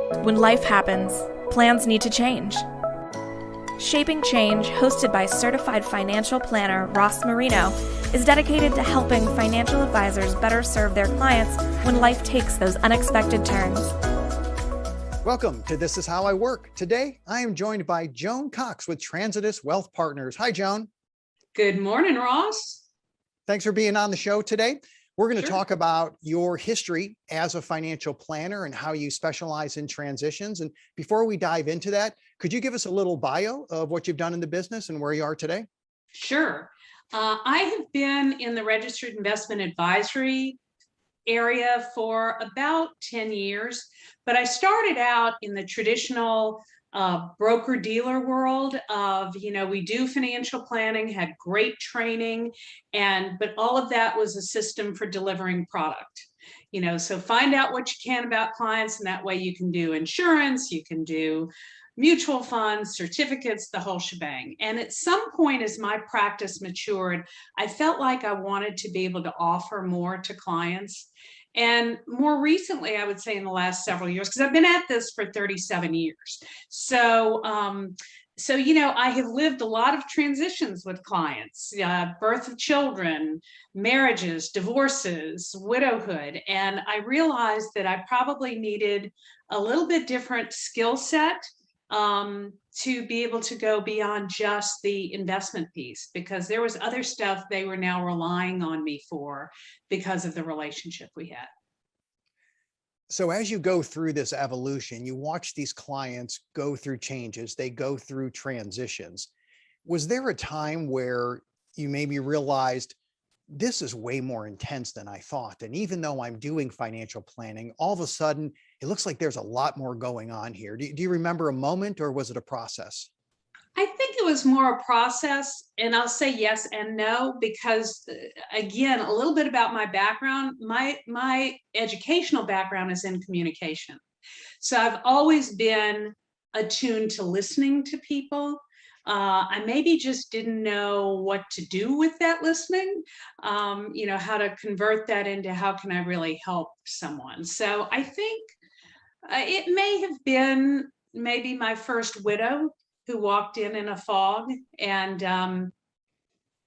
When life happens, plans need to change. Shaping Change, hosted by certified financial planner Ross Marino, is dedicated to helping financial advisors better serve their clients when life takes those unexpected turns. Welcome to This Is How I Work. Today, I am joined by Joan Cox with Transitus Wealth Partners. Hi, Joan. Good morning, Ross. Thanks for being on the show today. We're going to Sure. talk about your history as a financial planner and how you specialize in transitions. And before we dive into that, could you give us a little bio of what you've done in the business and where you are today? Sure. I have been in the registered investment advisory area for about 10 years, but I started out in the traditional broker-dealer world of, we do financial planning, had great training, but all of that was a system for delivering product. So find out what you can about clients, and that way you can do insurance, you can do mutual funds, certificates, the whole shebang. And at some point, as my practice matured, I felt like I wanted to be able to offer more to clients. And more recently, I would say in the last several years, because I've been at this for 37 years. So, I have lived a lot of transitions with clients, birth of children, marriages, divorces, widowhood. And I realized that I probably needed a little bit different skill set to be able to go beyond just the investment piece, because there was other stuff they were now relying on me for because of the relationship we had. So as you go through this evolution, you watch these clients go through changes, they go through transitions. Was there a time where you maybe realized this is way more intense than I thought? And even though I'm doing financial planning, all of a sudden, it looks like there's a lot more going on here. Do you remember a moment, or was it a process? I think it was more a process, and I'll say yes and no, because again, a little bit about my background. My educational background is in communication. So I've always been attuned to listening to people. I maybe just didn't know what to do with that listening, how to convert that into how can I really help someone. So I think it may have been maybe my first widow who walked in a fog, and then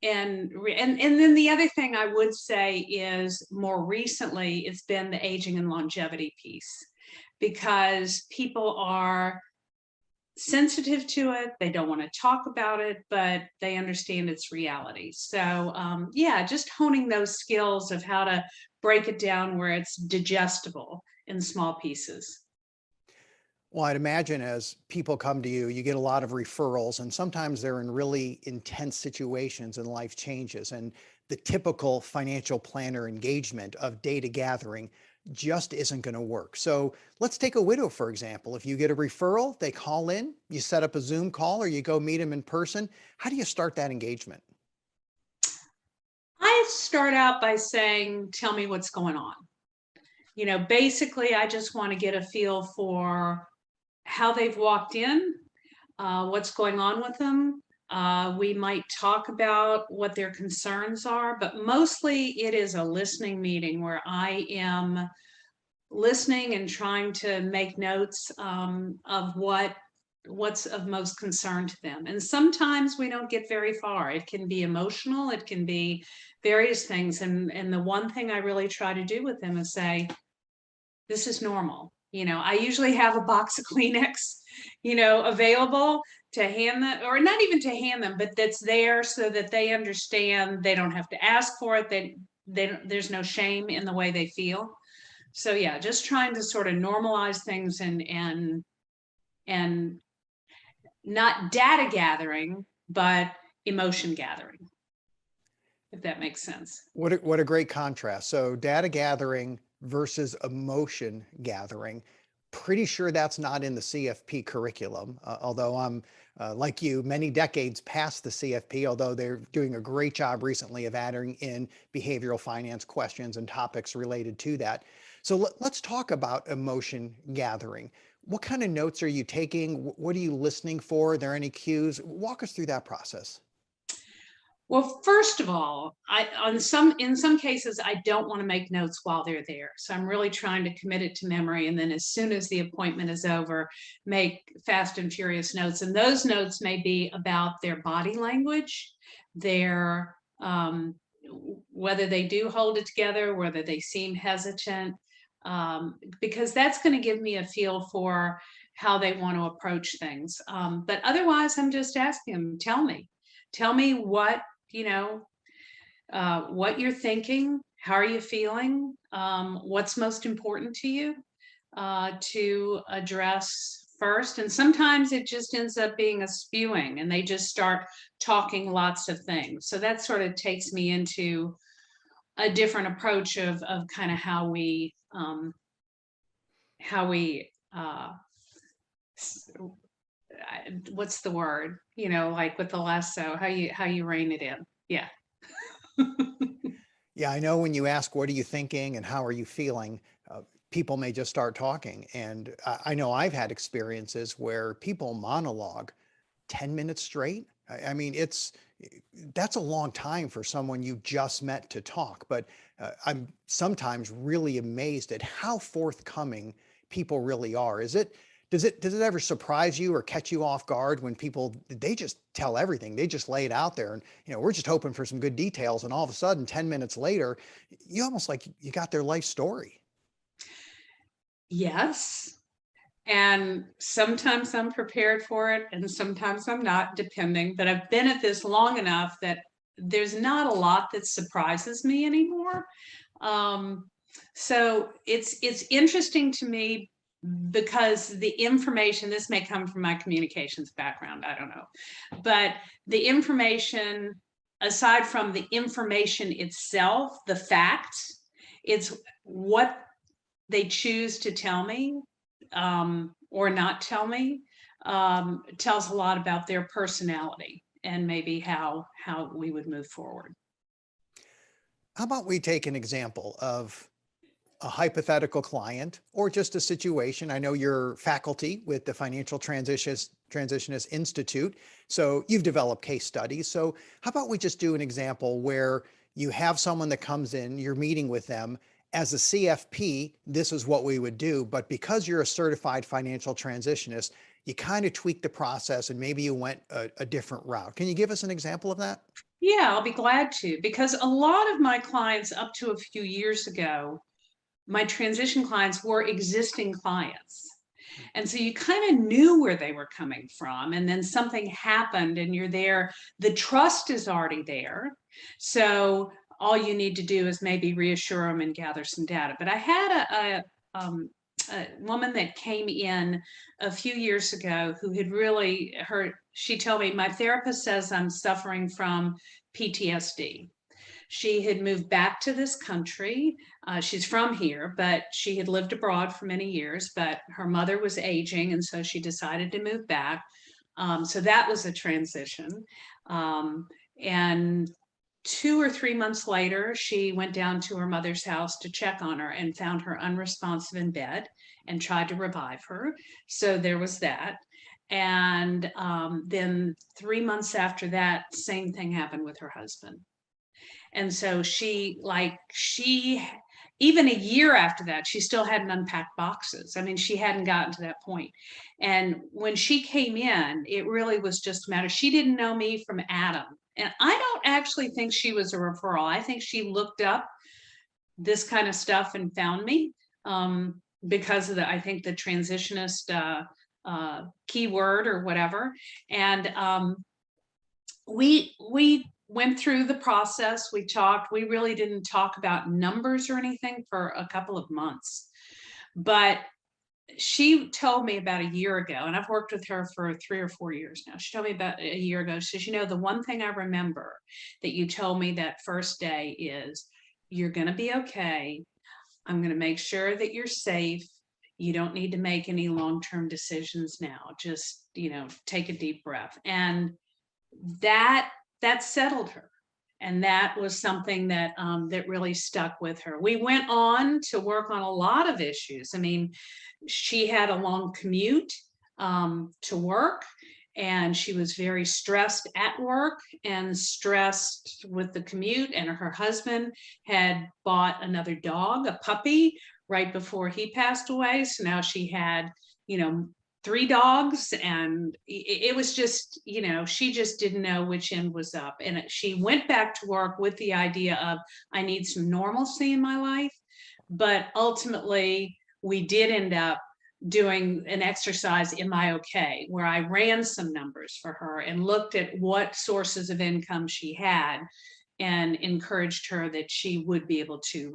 the other thing I would say is more recently it's been the aging and longevity piece, because people are sensitive to it. They don't want to talk about it, but they understand its reality. So just honing those skills of how to break it down where it's digestible in small pieces. Well, I'd imagine as people come to you, you get a lot of referrals, and sometimes they're in really intense situations and life changes. And the typical financial planner engagement of data gathering just isn't going to work. So let's take a widow, for example. If you get a referral, they call in, you set up a Zoom call, or you go meet them in person. How do you start that engagement? I start out by saying, tell me what's going on. Basically, I just want to get a feel for how they've walked in, what's going on with them. We might talk about what their concerns are, but mostly it is a listening meeting where I am listening and trying to make notes of what's of most concern to them. And sometimes we don't get very far. It can be emotional, it can be various things. And the one thing I really try to do with them is say, this is normal. I usually have a box of Kleenex, available to hand them, or not even to hand them, but that's there so that they understand they don't have to ask for it. There's no shame in the way they feel. So yeah, just trying to sort of normalize things and not data gathering, but emotion gathering, if that makes sense. What a great contrast. So data gathering versus emotion gathering. Pretty sure that's not in the CFP curriculum, although I'm like you, many decades past the CFP, although they're doing a great job recently of adding in behavioral finance questions and topics related to that. So let's talk about emotion gathering. What kind of notes are you taking? What are you listening for? Are there any cues? Walk us through that process. Well, first of all, in some cases, I don't want to make notes while they're there. So I'm really trying to commit it to memory. And then as soon as the appointment is over, make fast and furious notes. And those notes may be about their body language, their whether they do hold it together, whether they seem hesitant, because that's going to give me a feel for how they want to approach things. But otherwise, I'm just asking them, tell me what, what you're thinking, how are you feeling, what's most important to you to address first. And sometimes it just ends up being a spewing and they just start talking lots of things. So that sort of takes me into a different approach of kind of how we what's the word, like with the lasso, how you rein it in. Yeah. Yeah, I know when you ask, what are you thinking and how are you feeling? People may just start talking. And I know I've had experiences where people monologue 10 minutes straight. I mean, that's a long time for someone you just met to talk. But I'm sometimes really amazed at how forthcoming people really are. Does it ever surprise you or catch you off guard when they just tell everything, they just lay it out there, and we're just hoping for some good details, and all of a sudden 10 minutes later you almost like you got their life story? Yes. And sometimes I'm prepared for it and sometimes I'm not, depending. But I've been at this long enough that there's not a lot that surprises me anymore. So it's interesting to me because the information, this may come from my communications background, I don't know, but the information, aside from the information itself, the facts, it's what they choose to tell me or not tell me, tells a lot about their personality and maybe how we would move forward. How about we take an example of a hypothetical client or just a situation? I know you're faculty with the Financial Transitionist Institute, so you've developed case studies. So how about we just do an example where you have someone that comes in, you're meeting with them. As a CFP, this is what we would do, but because you're a certified financial transitionist, you kind of tweak the process and maybe you went a different route. Can you give us an example of that? Yeah, I'll be glad to, because a lot of my clients up to a few years ago, my transition clients were existing clients. And so you kind of knew where they were coming from. And then something happened and you're there. The trust is already there. So all you need to do is maybe reassure them and gather some data. But I had a woman that came in a few years ago who had really she told me, my therapist says I'm suffering from PTSD. She had moved back to this country. She's from here, but she had lived abroad for many years, but her mother was aging, and so she decided to move back. So that was a transition. And 2 or 3 months later, she went down to her mother's house to check on her and found her unresponsive in bed and tried to revive her. So there was that. And then 3 months after that, same thing happened with her husband. And so she even a year after that, she still hadn't unpacked boxes. I mean, she hadn't gotten to that point. And when she came in, it really was just a matter. She didn't know me from Adam. And I don't actually think she was a referral. I think she looked up this kind of stuff and found me because of I think the transitionist keyword or whatever. And we went through the process. We talked. We really didn't talk about numbers or anything for a couple of months. But she told me about a year ago, and I've worked with her for 3 or 4 years now. She told me about a year ago. She says, the one thing I remember that you told me that first day is, you're going to be okay. I'm going to make sure that you're safe. You don't need to make any long-term decisions now. Just, take a deep breath. And that settled her. And that was something that that really stuck with her. We went on to work on a lot of issues. I mean, she had a long commute to work, and she was very stressed at work and stressed with the commute. And her husband had bought another dog, a puppy, right before he passed away. So now she had, 3 dogs, and it was just, she just didn't know which end was up. And she went back to work with the idea of, I need some normalcy in my life. But ultimately, we did end up doing an exercise, Am I Okay?, where I ran some numbers for her and looked at what sources of income she had and encouraged her that she would be able to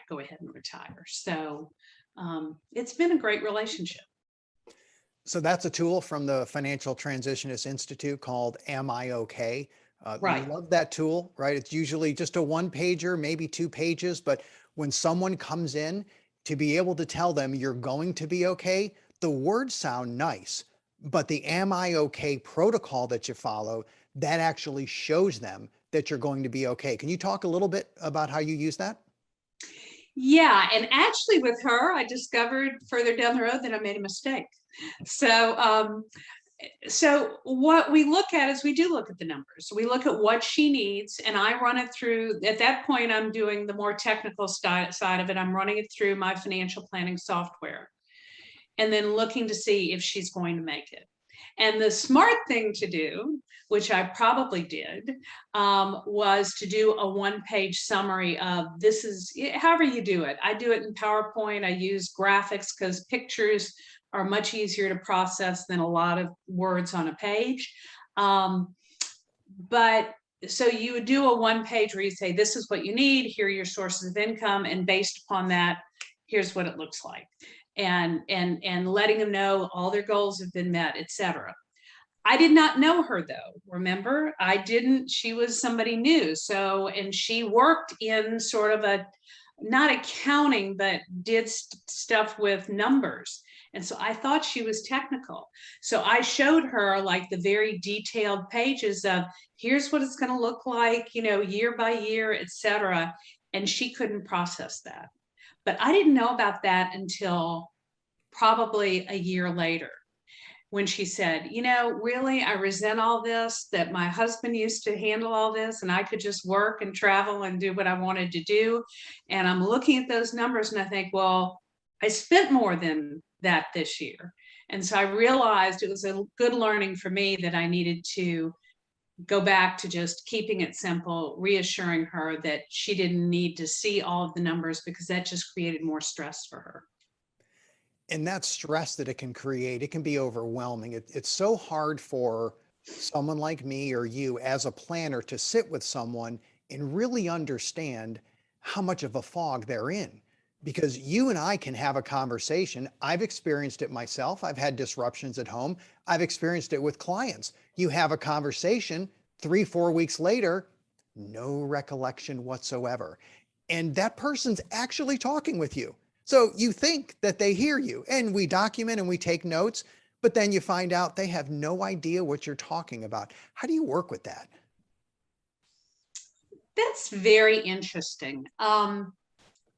go ahead and retire. So it's been a great relationship. So that's a tool from the Financial Transitionist Institute called Am I Okay? Right. Love that tool, right? It's usually just a 1-pager, maybe 2 pages, but when someone comes in, to be able to tell them you're going to be okay, the words sound nice, but the Am I Okay protocol that you follow, that actually shows them that you're going to be okay. Can you talk a little bit about how you use that? Yeah, and actually with her, I discovered further down the road that I made a mistake. So so what we look at is, we do look at the numbers. We look at what she needs, and I run it through. At that point, I'm doing the more technical side of it. I'm running it through my financial planning software, and then looking to see if she's going to make it. And the smart thing to do, which I probably did, was to do a 1-page summary of, this is, however you do it. I do it in PowerPoint. I use graphics because pictures are much easier to process than a lot of words on a page. But so you would do a 1-page where you say, this is what you need, here are your sources of income, and based upon that, here's what it looks like. And letting them know all their goals have been met, etc. I did not know her though. Remember, she was somebody new. So, and she worked in sort of not accounting, but did stuff with numbers. And so I thought she was technical. So I showed her like the very detailed pages of, here's what it's going to look like, year by year, etc. And she couldn't process that. But I didn't know about that until probably a year later, when she said, really, I resent all this, that my husband used to handle all this and I could just work and travel and do what I wanted to do. And I'm looking at those numbers and I think, well, I spent more than that this year. And so I realized it was a good learning for me that I needed to go back to just keeping it simple, reassuring her that she didn't need to see all of the numbers, because that just created more stress for her. And that stress that it can create, it can be overwhelming. It's so hard for someone like me or you as a planner to sit with someone and really understand how much of a fog they're in. Because you and I can have a conversation. I've experienced it myself. I've had disruptions at home. I've experienced it with clients. You have a conversation, 3-4 weeks later, no recollection whatsoever. And that person's actually talking with you. So you think that they hear you, and we document and we take notes, but then you find out they have no idea what you're talking about. How do you work with that? That's very interesting.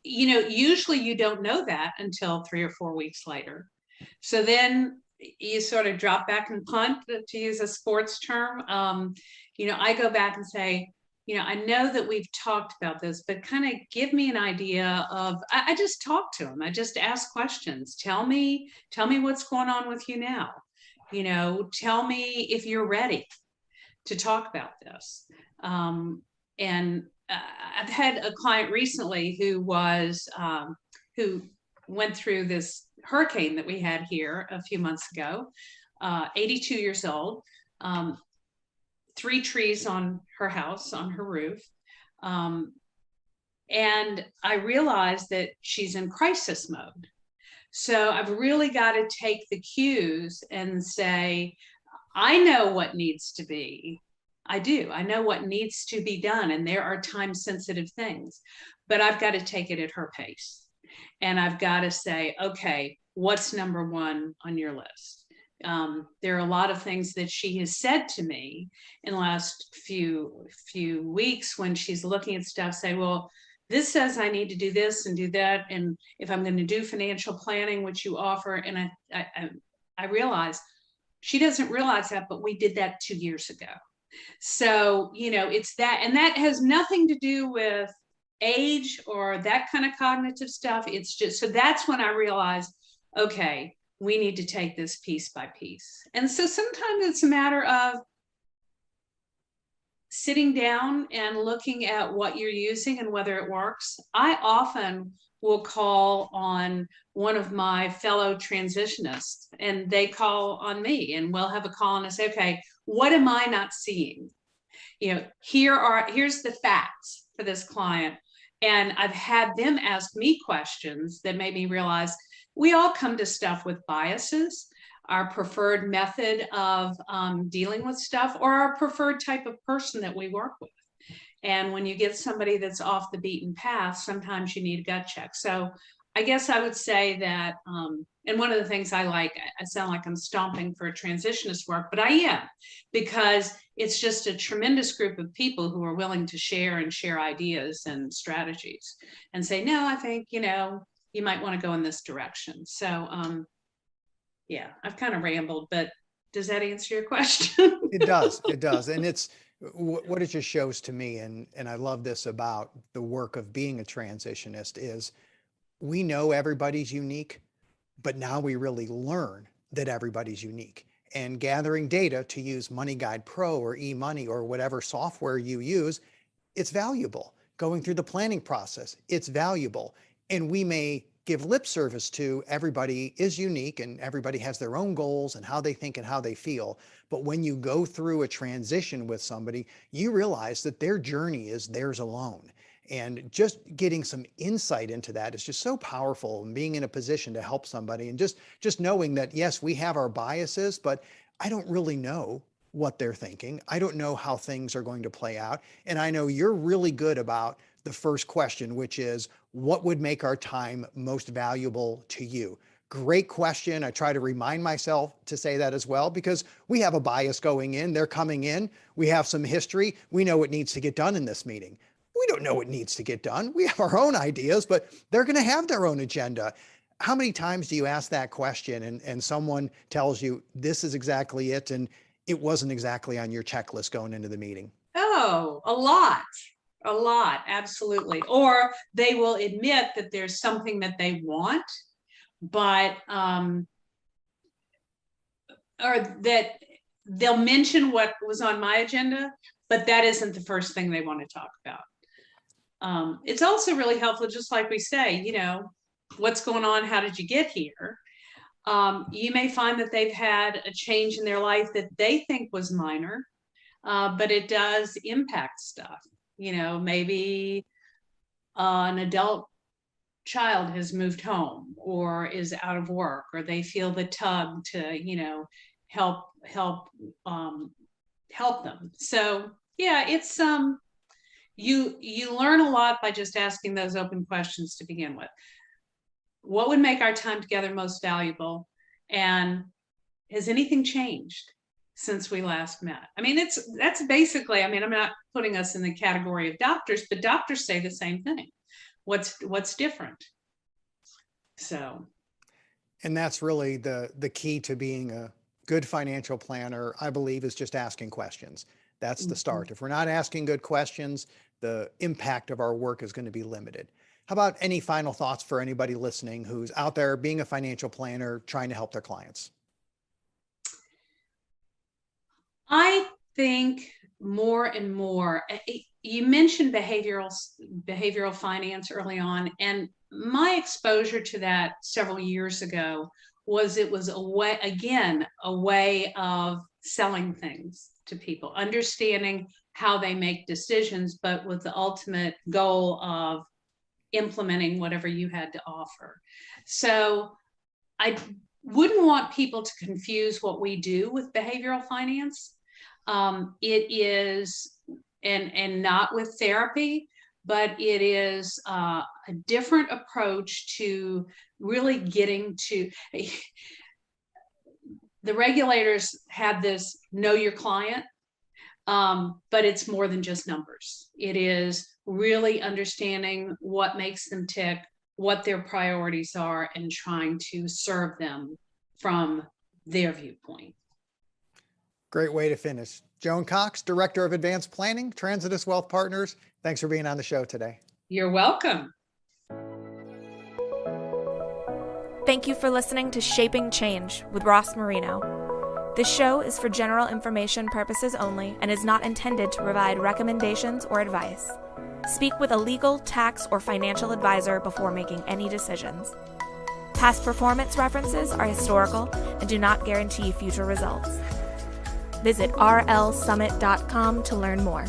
Usually you don't know that until 3 or 4 weeks later. So then you sort of drop back and punt, to use a sports term. I go back and say, I know that we've talked about this, but kind of give me an idea of, I just talk to him. I just ask questions. Tell me what's going on with you now. Tell me if you're ready to talk about this. And I've had a client recently who went through this hurricane that we had here a few months ago, 82 years old, 3 trees on her house, on her roof. And I realized that she's in crisis mode. So I've really got to take the cues and say, I know what needs to be. I do. I know what needs to be done. And there are time sensitive things, but I've got to take it at her pace. And I've got to say, okay, what's number 1 on your list? There are a lot of things that she has said to me in the last few weeks when she's looking at stuff, say, well, this says I need to do this and do that. And if I'm going to do financial planning, which you offer, and I realize She doesn't realize that, but we did that 2 years ago. So, it's that, and that has nothing to do with age or that kind of cognitive stuff. It's just, so that's when I realized, okay, we need to take this piece by piece. And so sometimes it's a matter of sitting down and looking at what you're using and whether it works. I often will call on one of my fellow transitionists, and they call on me, and we'll have a call and I say, okay, what am I not seeing? Here's the facts for this client. And I've had them ask me questions that made me realize we all come to stuff with biases, our preferred method of dealing with stuff, or our preferred type of person that we work with. And when you get somebody that's off the beaten path, sometimes you need a gut check. So I guess I would say that, and one of the things I sound like I'm stomping for transitionist work, but I am, because it's just a tremendous group of people who are willing to share ideas and strategies and say, no, I think, you might want to go in this direction. So, yeah, I've kind of rambled, but does that answer your question? It does. It does. And it's what it just shows to me. And I love this about the work of being a transitionist is we know everybody's unique, but now we really learn that everybody's unique. And gathering data to use Money Guide Pro or eMoney or whatever software you use, it's valuable. Going through the planning process, it's valuable. And we may give lip service to everybody is unique and everybody has their own goals and how they think and how they feel. But when you go through a transition with somebody, you realize that their journey is theirs alone. And just getting some insight into that is just so powerful, and being in a position to help somebody and just knowing that, yes, we have our biases, but I don't really know what they're thinking. I don't know how things are going to play out. And I know you're really good about the first question, which is, what would make our time most valuable to you? Great question. I try to remind myself to say that as well, because we have a bias going in. They're coming in. We have some history. We know what needs to get done in this meeting. We don't know what needs to get done. We have our own ideas, but they're going to have their own agenda. How many times do you ask that question and someone tells you this is exactly it and it wasn't exactly on your checklist going into the meeting? Oh, a lot, absolutely. Or they will admit that there's something that they want, but or that they'll mention what was on my agenda, but that isn't the first thing they want to talk about. It's also really helpful, just like we say, what's going on? How did you get here? You may find that they've had a change in their life that they think was minor, but it does impact stuff. Maybe an adult child has moved home or is out of work, or they feel the tug to, help them. So yeah, it's you learn a lot by just asking those open questions to begin with. What would make our time together most valuable? And has anything changed since we last met? I mean, that's basically, I'm not putting us in the category of doctors, but doctors say the same thing. What's different? So. And that's really the key to being a good financial planner, I believe, is just asking questions. That's the start. If we're not asking good questions, the impact of our work is going to be limited. How about any final thoughts for anybody listening who's out there being a financial planner, trying to help their clients? I think more and more, you mentioned behavioral finance early on, and my exposure to that several years ago was it was a way of selling things to people, understanding how they make decisions, but with the ultimate goal of implementing whatever you had to offer. So I wouldn't want people to confuse what we do with behavioral finance. It is, and not with therapy, but it is a different approach to really getting to, the regulators have this know your client, but it's more than just numbers. It is really understanding what makes them tick, what their priorities are, and trying to serve them from their viewpoint. Great way to finish. Joan Cox, Director of Advanced Planning, Transitus Wealth Partners. Thanks for being on the show today. You're welcome. Thank you for listening to Shaping Change with Ross Marino. This show is for general information purposes only and is not intended to provide recommendations or advice. Speak with a legal, tax, or financial advisor before making any decisions. Past performance references are historical and do not guarantee future results. Visit rlsummit.com to learn more.